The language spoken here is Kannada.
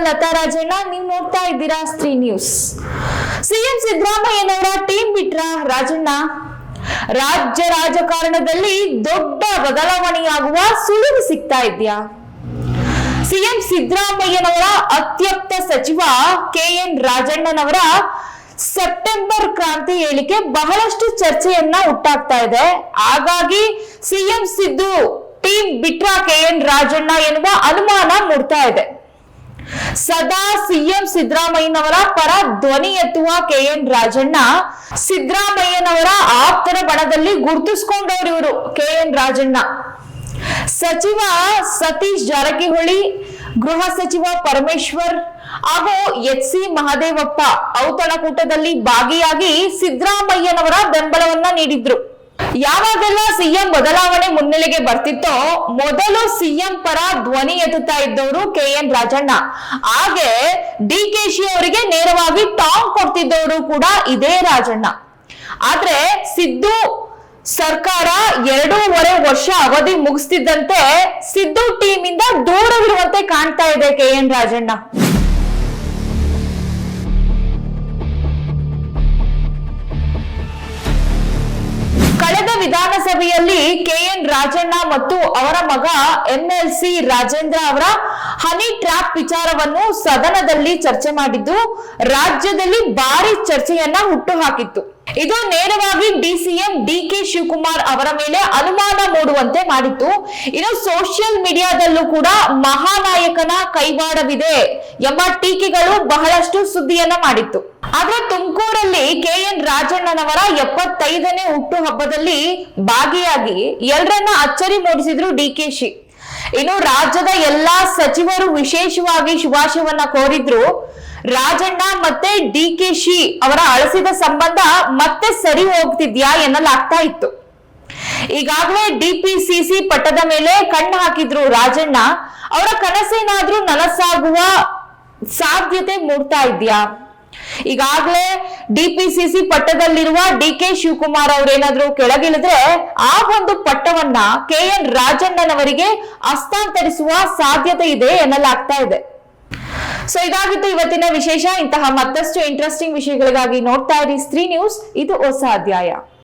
ಲತಾ ರಾಜಣ್ಣ, ನೀವು ನೋಡ್ತಾ ಇದ್ದೀರಾ ಸ್ತ್ರೀ ನ್ಯೂಸ್. ಸಿಎಂ ಸಿದ್ದರಾಮಯ್ಯನವರ ಟೀಮ್ ಬಿಟ್ರ ರಾಜಣ್ಣ. ರಾಜ್ಯ ರಾಜಕಾರಣದಲ್ಲಿ ದೊಡ್ಡ ಬದಲಾವಣೆಯಾಗುವ ಸುಳಿವು ಸಿಗ್ತಾ ಇದೆಯಾ? ಸಿಎಂ ಸಿದ್ದರಾಮಯ್ಯನವರ ಅತ್ಯಪ್ತ ಸಚಿವ ಕೆಎನ್ ರಾಜಣ್ಣನವರ ಸೆಪ್ಟೆಂಬರ್ ಕ್ರಾಂತಿ ಹೇಳಿಕೆ ಬಹಳಷ್ಟು ಚರ್ಚೆಯನ್ನ ಹುಟ್ಟಾಗ್ತಾ ಇದೆ. ಹಾಗಾಗಿ ಸಿಎಂ ಸಿದ್ದು ಟೀಮ್ ಬಿಟ್ರ ಕೆಎನ್ ರಾಜಣ್ಣ ಎನ್ನುವ ಅನುಮಾನ ಮೂಡ್ತಾ ಇದೆ. ಸದಾ ಸಿಎಂ ಸಿದ್ದರಾಮಯ್ಯನವರ ಪರ ಧ್ವನಿ ಎತ್ತುವ ಕೆಎನ್ ರಾಜಣ್ಣ, ಸಿದ್ದರಾಮಯ್ಯನವರ ಆಪ್ತರ ಬಣದಲ್ಲಿ ಗುರುತಿಸಿಕೊಂಡವರು ಇವರು. ಕೆಎನ್ ರಾಜಣ್ಣ ಸಚಿವ ಸತೀಶ್ ಜಾರಕಿಹೊಳಿ, ಗೃಹ ಸಚಿವ ಪರಮೇಶ್ವರ್ ಹಾಗೂ ಎಚ್.ಸಿ. ಮಹದೇವಪ್ಪ ಔತಣಕೂಟದಲ್ಲಿ ಭಾಗಿಯಾಗಿ ಸಿದ್ದರಾಮಯ್ಯನವರ ಬೆಂಬಲವನ್ನ ನೀಡಿದ್ರು. ಯಾವಾಗೆಲ್ಲ ಸಿಎಂ ಬದಲಾವಣೆ ಮುನ್ನೆಲೆಗೆ ಬರ್ತಿತ್ತೋ ಮೊದಲು ಸಿಎಂ ಪರ ಧ್ವನಿ ಎತ್ತುತ್ತಾ ಇದ್ದವರು ಕೆಎನ್ ರಾಜಣ್ಣ. ಹಾಗೆ ಡಿಕೆಶಿ ಅವರಿಗೆ ನೇರವಾಗಿ ಟಾಂಗ್ ಕೊಡ್ತಿದ್ದವರು ಕೂಡ ಇದೇ ರಾಜಣ್ಣ. ಆದ್ರೆ ಸಿದ್ದು ಸರ್ಕಾರ 2.5 ವರ್ಷ ಅವಧಿ ಮುಗಿಸ್ತಿದ್ದಂತೆ ಸಿದ್ದು ಟೀಮ್ ಇಂದ ದೂರವಿರುವಂತೆ ಕಾಣ್ತಾ ಇದೆ ಕೆಎನ್ ರಾಜಣ್ಣ. ಕಳೆದ ವಿಧಾನಸಭೆಯಲ್ಲಿ ಕೆಎನ್ ರಾಜಣ್ಣ ಮತ್ತು ಅವರ ಮಗ ಎಂಎಲ್ಸಿ ರಾಜೇಂದ್ರ ಅವರ ಹನಿ ಟ್ರ್ಯಾಪ್ ವಿಚಾರವನ್ನು ಸದನದಲ್ಲಿ ಚರ್ಚೆ ಮಾಡಿದ್ದು ರಾಜ್ಯದಲ್ಲಿ ಭಾರಿ ಚರ್ಚೆಯನ್ನ ಹುಟ್ಟುಹಾಕಿತ್ತು. ಇದು ನೇರವಾಗಿ ಡಿಸಿಎಂ ಡಿಕೆ ಶಿವಕುಮಾರ್ ಅವರ ಮೇಲೆ ಅನುಮಾನ ಮೂಡುವಂತೆ ಮಾಡಿತ್ತು. ಇನ್ನು ಸೋಷಿಯಲ್ ಮೀಡಿಯಾದಲ್ಲೂ ಕೂಡ ಮಹಾನಾಯಕನ ಕೈವಾಡವಿದೆ ಎಂಬ ಟೀಕೆಗಳು ಬಹಳಷ್ಟು ಸುದ್ದಿಯನ್ನ ಮಾಡಿತ್ತು. ಆದ್ರೆ ತುಮಕೂರಲ್ಲಿ ಕೆಎನ್ ರಾಜಣ್ಣನವರ 75ನೇ ಹುಟ್ಟುಹಬ್ಬದಲ್ಲಿ ಭಾಗಿಯಾಗಿ ಎಲ್ಲರನ್ನ ಅಚ್ಚರಿ ಮೂಡಿಸಿದ್ರು ಡಿಕೆಶಿ. ಇನ್ನು ರಾಜ್ಯದ ಎಲ್ಲಾ ಸಚಿವರು ವಿಶೇಷವಾಗಿ ಶುಭಾಶಯವನ್ನ ಕೋರಿದ್ರು. ರಾಜಣ್ಣ ಮತ್ತೆ ಡಿಕೆಶಿ ಅವರ ಅಳಸಿದ ಸಂಬಂಧ ಮತ್ತೆ ಸರಿ ಹೋಗ್ತಿದ್ಯಾ ಎನ್ನಲಾಗ್ತಾ ಇತ್ತು. ಈಗಾಗಲೇ ಡಿಪಿಸಿಸಿ ಪಟ್ಟದ ಮೇಲೆ ಕಣ್ಣು ಹಾಕಿದ್ರು ರಾಜಣ್ಣ. ಅವರ ಕನಸೇನಾದ್ರೂ ನನಸಾಗುವ ಸಾಧ್ಯತೆ ಮೂಡ್ತಾ ಇದ್ಯಾ? ಈಗಾಗಲೇ ಡಿಪಿಸಿಸಿ ಪಟ್ಟದಲ್ಲಿರುವ ಡಿಕೆ ಶಿವಕುಮಾರ್ ಅವರೇನಾದ್ರೂ ಕೆಳಗಿಳಿದ್ರೆ ಆ ಒಂದು ಪಟ್ಟವನ್ನ ಕೆಎನ್ ರಾಜಣ್ಣನವರಿಗೆ ಹಸ್ತಾಂತರಿಸುವ ಸಾಧ್ಯತೆ ಇದೆ ಎನ್ನಲಾಗ್ತಾ ಇದೆ. ಸೊ ಇದಾಗಿತ್ತು ಇವತ್ತಿನ ವಿಶೇಷ. ಇಂತಹ ಮತ್ತಷ್ಟು ಇಂಟ್ರೆಸ್ಟಿಂಗ್ ವಿಷಯಗಳಿಗಾಗಿ ನೋಡ್ತಾ ಇರಿ ಸ್ತ್ರೀ ನ್ಯೂಸ್. ಇದು ಹೊಸ ಅಧ್ಯಾಯ.